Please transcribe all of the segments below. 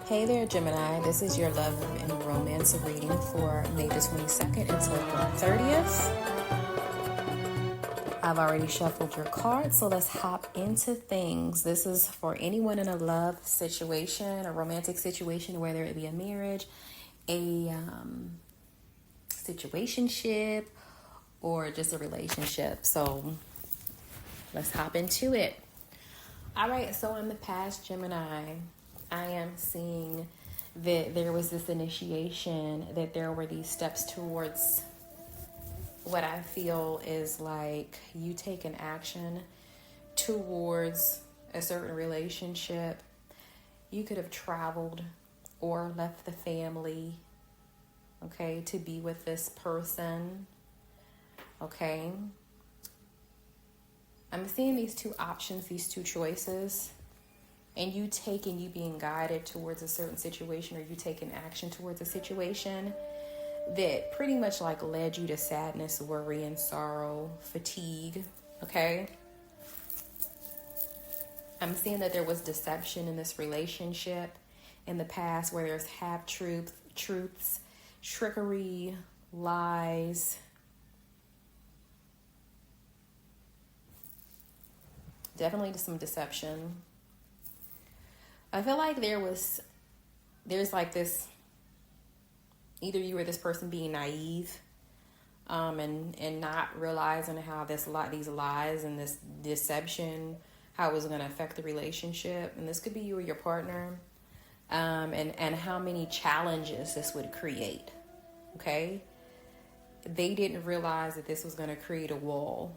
Hey there, Gemini. This is your love and romance reading for May the 22nd until the 30th. I've already shuffled your cards, so let's hop into things. This is for anyone in a love situation, a romantic situation, whether it be a marriage, a situationship, or just a relationship. So let's hop into it. All right, so in the past, Gemini, I am seeing that there was this initiation, that there were these steps towards what I feel is like you taking action towards a certain relationship. You could have traveled or left the family, okay, to be with this person, okay? I'm seeing these two options, these two choices. And you being guided towards a certain situation, or you taking action towards a situation that pretty much like led you to sadness, worry, and sorrow, fatigue, okay? I'm seeing that there was deception in this relationship in the past, where there's half-truths, trickery, lies. Definitely some deception. I feel like there's like this, either you or this person being naive, and not realizing how these lies and this deception, how it was going to affect the relationship. And this could be you or your partner, and how many challenges this would create, okay? They didn't realize that this was going to create a wall.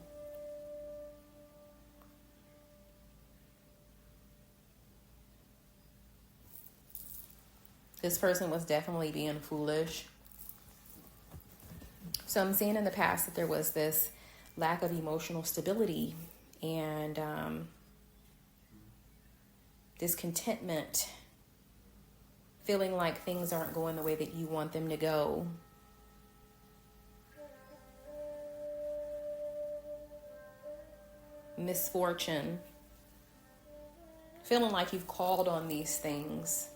This person was definitely being foolish. So I'm seeing in the past that there was this lack of emotional stability and discontentment, feeling like things aren't going the way that you want them to go. Misfortune, feeling like you've called on these things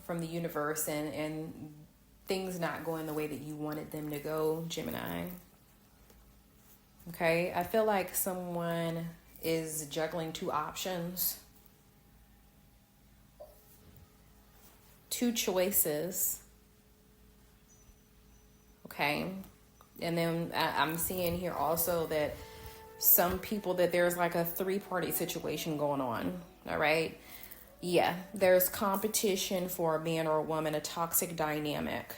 from the universe, and things not going the way that you wanted them to go, Gemini. Okay, I feel like someone is juggling two options, two choices. Okay, and then I'm seeing here also that some people, that there's like a three-party situation going on. All right. Yeah, there's competition for a man or a woman, a toxic dynamic,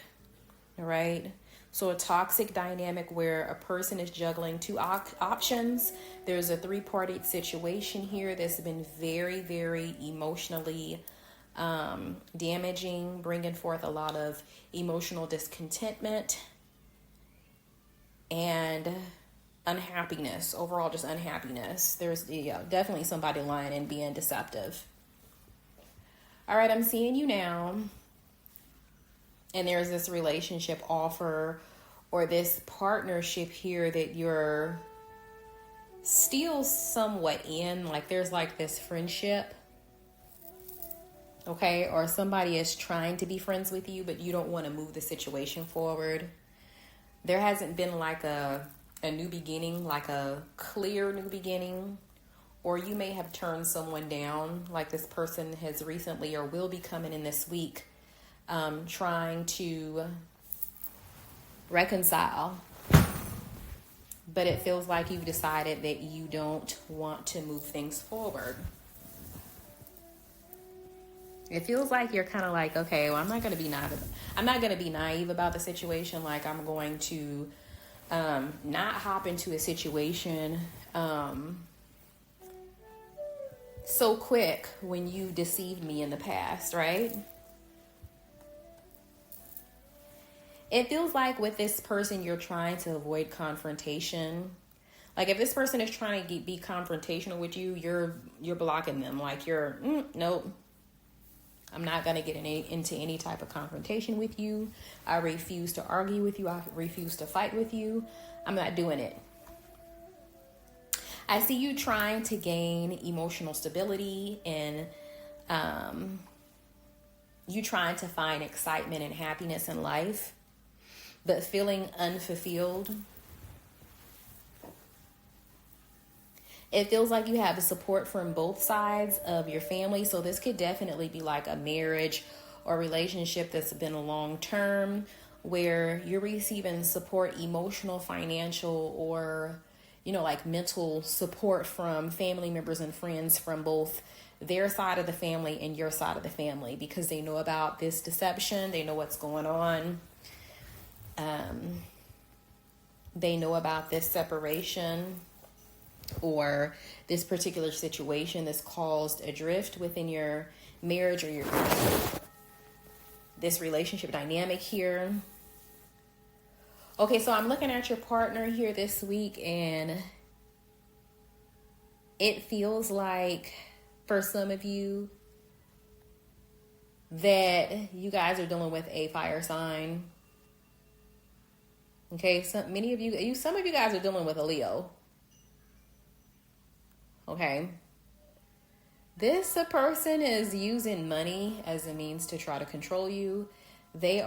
all right? So a toxic dynamic where a person is juggling two options. There's a three-party situation here that's been very, very emotionally damaging, bringing forth a lot of emotional discontentment and unhappiness, overall just unhappiness. There's definitely somebody lying and being deceptive. All right, I'm seeing you now, and there's this relationship offer or this partnership here that you're still somewhat in, like there's like this friendship, okay, or somebody is trying to be friends with you, but you don't want to move the situation forward. There hasn't been like a new beginning, like a clear new beginning. Or you may have turned someone down, like this person has recently or will be coming in this week, trying to reconcile. But it feels like you've decided that you don't want to move things forward. It feels like you're kind of like, okay, well, I'm not going to be naive about the situation. Like I'm going to not hop into a situation so quick when you deceived me in the past, right? It feels like with this person, you're trying to avoid confrontation. Like if this person is trying to be confrontational with you, you're blocking them. Like you're, nope. I'm not going to get into any type of confrontation with you. I refuse to argue with you. I refuse to fight with you. I'm not doing it. I see you trying to gain emotional stability and You trying to find excitement and happiness in life, but feeling unfulfilled. It feels like you have the support from both sides of your family. So this could definitely be like a marriage or relationship that's been a long term, where you're receiving support, emotional, financial, or, like mental support from family members and friends from both their side of the family and your side of the family, because they know about this deception. They know what's going on. They know about this separation or this particular situation that's caused a drift within your marriage or this relationship dynamic here. Okay, so I'm looking at your partner here this week, and it feels like for some of you that you guys are dealing with a fire sign. Okay, some of you guys are dealing with a Leo. Okay. This person is using money as a means to try to control you. They're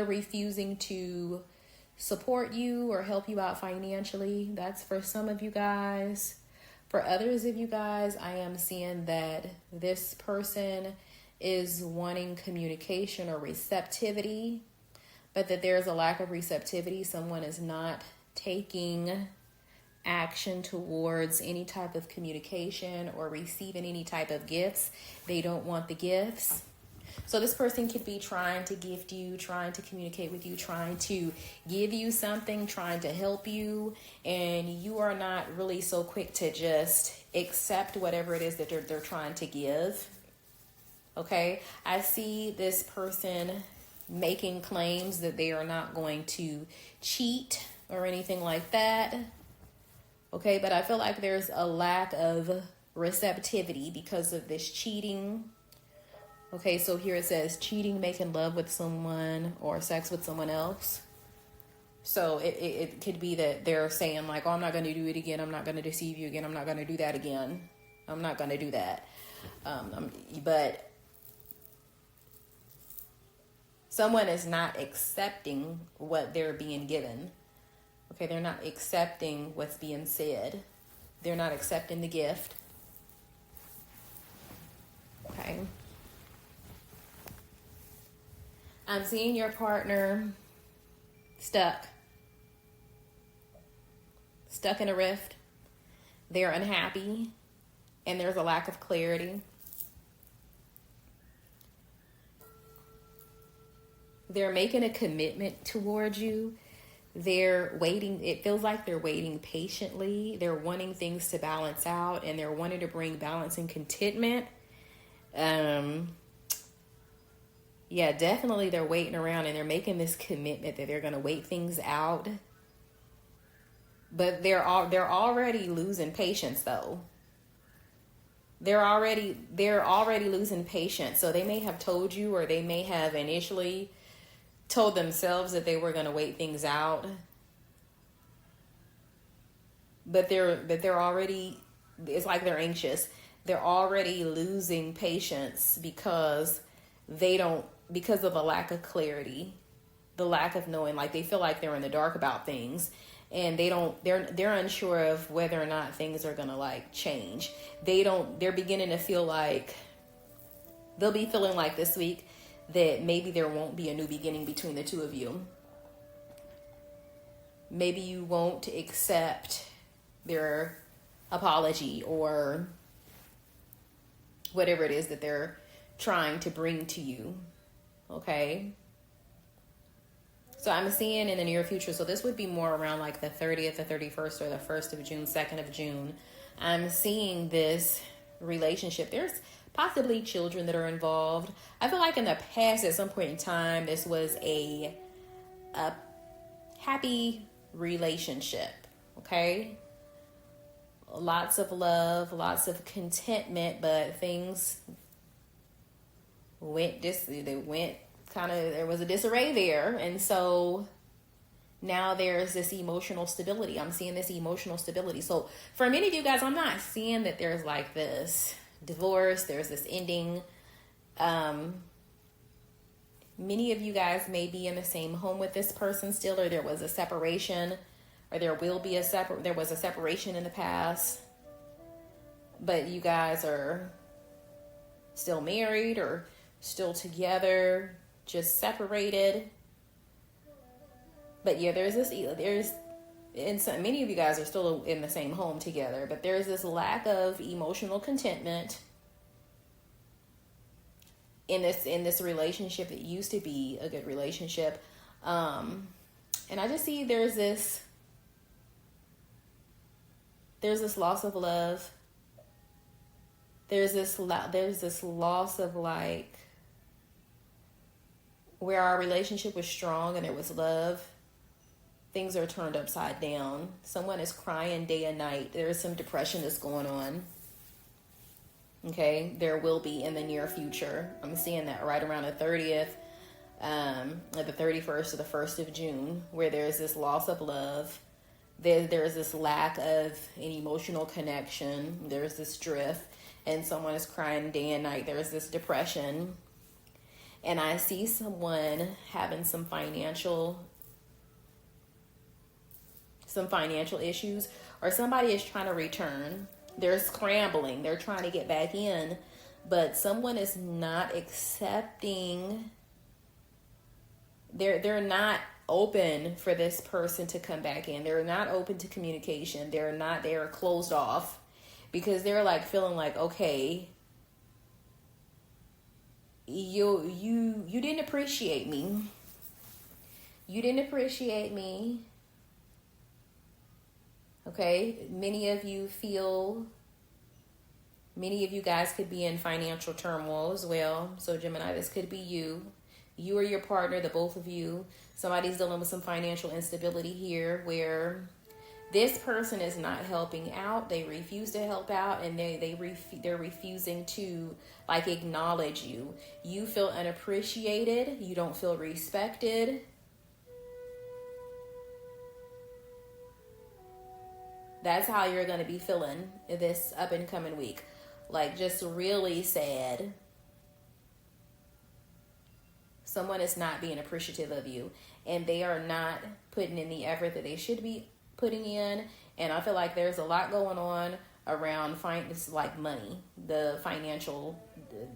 refusing to support you or help you out financially. That's for some of you guys. For others of you guys, I am seeing that this person is wanting communication or receptivity, but that there's a lack of receptivity. Someone is not taking action towards any type of communication or receiving any type of gifts. They don't want the gifts. So this person could be trying to gift you, trying to communicate with you, trying to give you something, trying to help you, and you are not really so quick to just accept whatever it is that they're trying to give. Okay, I see this person making claims that they are not going to cheat or anything like that. Okay, but I feel like there's a lack of receptivity because of this cheating. Okay, so here it says cheating, making love with someone or sex with someone else. So it could be that they're saying like, oh, I'm not going to do it again. I'm not going to deceive you again. I'm not going to do that again. I'm not going to do that. But someone is not accepting what they're being given. Okay, they're not accepting what's being said. They're not accepting the gift. Okay. I'm seeing your partner stuck in a rift. They're unhappy, and there's a lack of clarity. They're making a commitment towards you. They're waiting. It feels like they're waiting patiently. They're wanting things to balance out, and they're wanting to bring balance and contentment. Yeah, definitely they're waiting around, and they're making this commitment that they're going to wait things out. But they're already losing patience though. They're already losing patience. So they may have told you, or they may have initially told themselves that they were going to wait things out. But they're already, it's like they're anxious. They're already losing patience because of a lack of clarity, the lack of knowing, like they feel like they're in the dark about things, and they're unsure of whether or not things are going to like change. They're beginning to feel like they'll be feeling like this week that maybe there won't be a new beginning between the two of you. Maybe you won't accept their apology or whatever it is that they're trying to bring to you. Okay. So I'm seeing in the near future. So this would be more around like the 30th, the 31st, or the 1st of June, 2nd of June. I'm seeing this relationship. There's possibly children that are involved. I feel like in the past, at some point in time, this was a happy relationship. Okay. Lots of love, lots of contentment, but things there was a disarray there. And so now there's this emotional stability. I'm seeing this emotional stability. So for many of you guys, I'm not seeing that there's like this divorce. There's this ending. Many of you guys may be in the same home with this person still, or there was a separation, or there was a separation in the past, but you guys are still married or still together, just separated. But yeah, many of you guys are still in the same home together, but there's this lack of emotional contentment in this relationship that used to be a good relationship. And I just see there's this loss of love. There's this loss of, like, where our relationship was strong and there was love, things are turned upside down. Someone is crying day and night. There is some depression that's going on. Okay, there will be in the near future. I'm seeing that right around the 30th, like the 31st or the 1st of June, where there's this loss of love. There's this lack of an emotional connection. There's this drift, and someone is crying day and night. There's this depression. And I see someone having some financial issues, or somebody is trying to return. They're scrambling. They're trying to get back in, but someone is not accepting. They're not open for this person to come back in. They're not open to communication. They're closed off because they're like feeling like, okay, you didn't appreciate me. You didn't appreciate me. Okay, many of you guys could be in financial turmoil as well. So Gemini, this could be you or your partner, the both of you. Somebody's dealing with some financial instability here where this person is not helping out. They refuse to help out, and they're refusing to, like, acknowledge you. You feel unappreciated. You don't feel respected. That's how you're going to be feeling this up and coming week. Like, just really sad. Someone is not being appreciative of you, and they are not putting in the effort that they should be putting in. And I feel like there's a lot going on around like money, the financial,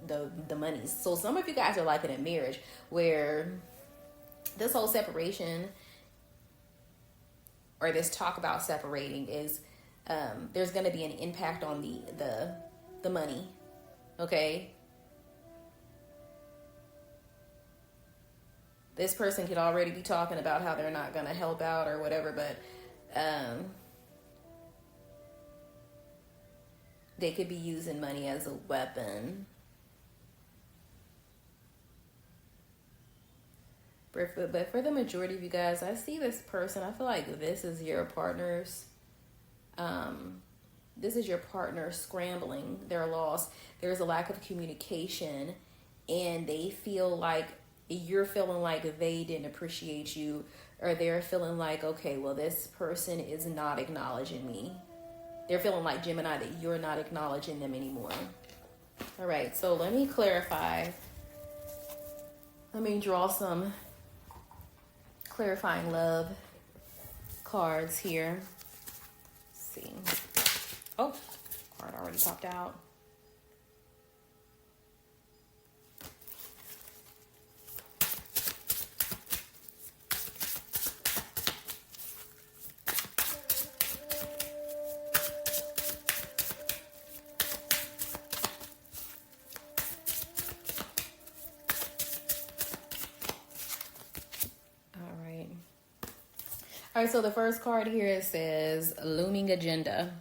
the monies. So some of you guys are like in a marriage where this whole separation, or this talk about separating, is there's going to be an impact on the money. Okay, this person could already be talking about how they're not going to help out or whatever, but they could be using money as a weapon. But for the majority of you guys, I see this person. I feel like this is your partner's. This is your partner scrambling. They're lost. There's a lack of communication, and they feel like you're feeling like they didn't appreciate you, or they're feeling like, okay, well, this person is not acknowledging me. They're feeling like, Gemini, that you're not acknowledging them anymore. All right, so let me clarify. Let me draw some clarifying love cards here. Let's see. Oh, card already popped out. All right, so the first card here, it says looming agenda.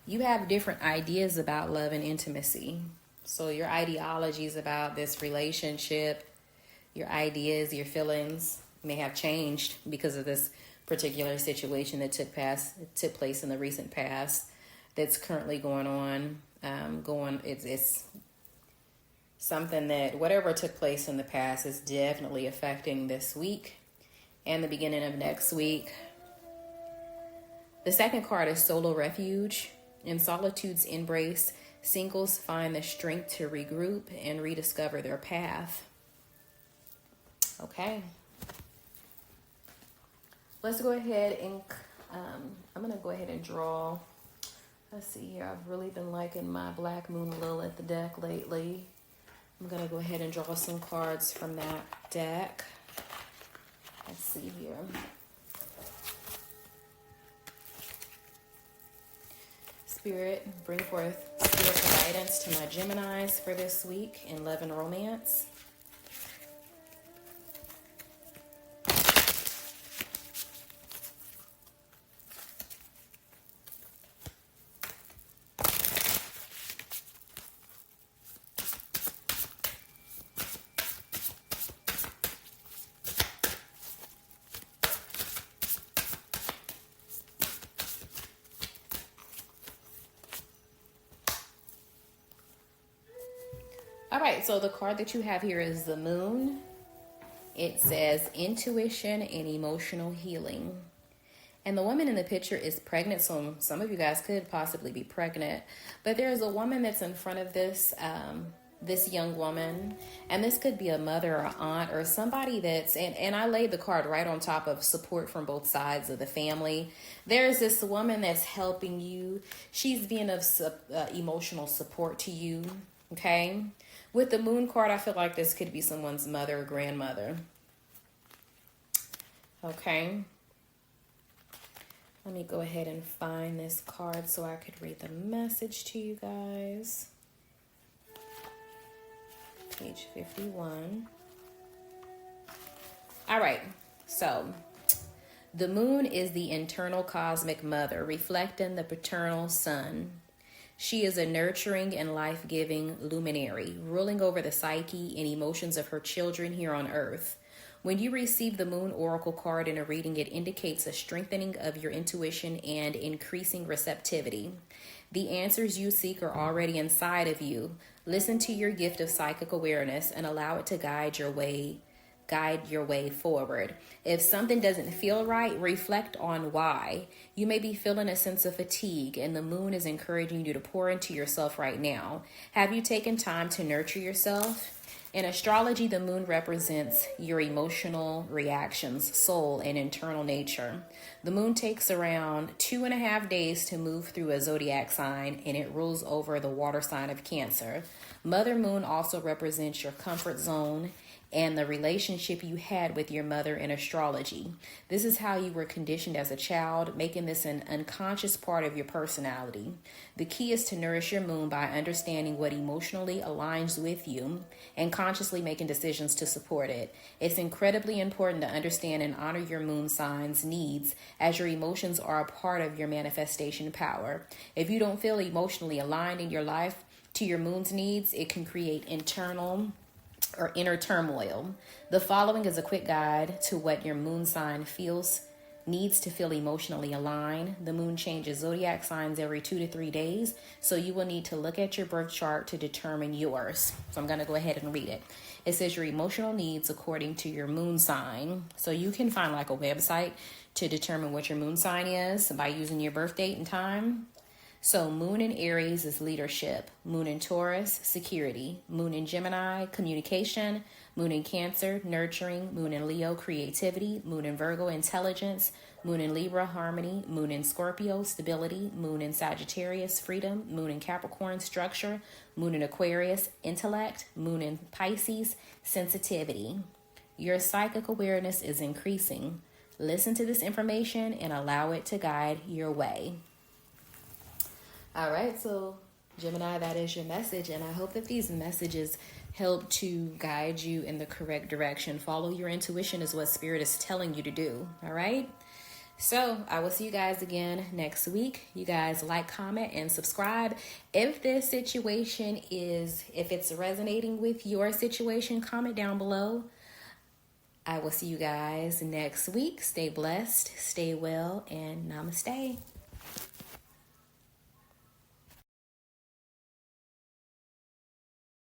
You have different ideas about love and intimacy. So your ideologies about this relationship, your ideas, your feelings may have changed because of this particular situation that took place in the recent past that's currently going on. It's something that whatever took place in the past is definitely affecting this week and the beginning of next week. The second card is solo refuge. In solitude's embrace, Singles find the strength to regroup and rediscover their path. Okay. Let's go ahead and I'm going to go ahead and draw. Let's see here. I've really been liking my Black Moon Lilith deck lately. I'm going to go ahead and draw some cards from that deck. Let's see here. Spirit, bring forth spiritual guidance to my Geminis for this week in love and romance. All right, so the card that you have here is the Moon. It says intuition and emotional healing. And the woman in the picture is pregnant, so some of you guys could possibly be pregnant. But there's a woman that's in front of this young woman, and this could be a mother or aunt or somebody that's, and I laid the card right on top of support from both sides of the family. There's this woman that's helping you. She's being of emotional support to you, okay? With the Moon card, I feel like this could be someone's mother or grandmother. Okay. Let me go ahead and find this card so I could read the message to you guys. Page 51. All right. So, the Moon is the internal cosmic mother, reflecting the paternal sun. She is a nurturing and life-giving luminary, ruling over the psyche and emotions of her children here on Earth. When you receive the Moon Oracle card in a reading, it indicates a strengthening of your intuition and increasing receptivity. The answers you seek are already inside of you. Listen to your gift of psychic awareness and allow it to guide your way forward. If something doesn't feel right, reflect on why. You may be feeling a sense of fatigue, and the Moon is encouraging you to pour into yourself right now. Have you taken time to nurture yourself? In astrology, the Moon represents your emotional reactions, soul, and internal nature. The Moon takes around 2.5 days to move through a zodiac sign, and it rules over the water sign of Cancer. Mother Moon also represents your comfort zone and the relationship you had with your mother in astrology. This is how you were conditioned as a child, making this an unconscious part of your personality. The key is to nourish your Moon by understanding what emotionally aligns with you and consciously making decisions to support it. It's incredibly important to understand and honor your Moon sign's needs, as your emotions are a part of your manifestation power. If you don't feel emotionally aligned in your life to your Moon's needs, it can create inner turmoil. The following is a quick guide to what your Moon sign needs to feel emotionally aligned. The Moon changes zodiac signs every 2 to 3 days, so you will need to look at your birth chart to determine yours. So I'm going to go ahead and read it. It says your emotional needs according to your Moon sign. So you can find like a website to determine what your Moon sign is by using your birth date and time. So Moon in Aries is leadership. Moon in Taurus, security. Moon in Gemini, communication. Moon in Cancer, nurturing. Moon in Leo, creativity. Moon in Virgo, intelligence. Moon in Libra, harmony. Moon in Scorpio, stability. Moon in Sagittarius, freedom. Moon in Capricorn, structure. Moon in Aquarius, intellect. Moon in Pisces, sensitivity. Your psychic awareness is increasing. Listen to this information and allow it to guide your way. All right, so Gemini, that is your message, and I hope that these messages help to guide you in the correct direction. Follow your intuition is what Spirit is telling you to do, all right? So I will see you guys again next week. You guys like, comment, and subscribe. If this situation if it's resonating with your situation, comment down below. I will see you guys next week. Stay blessed, stay well, and namaste.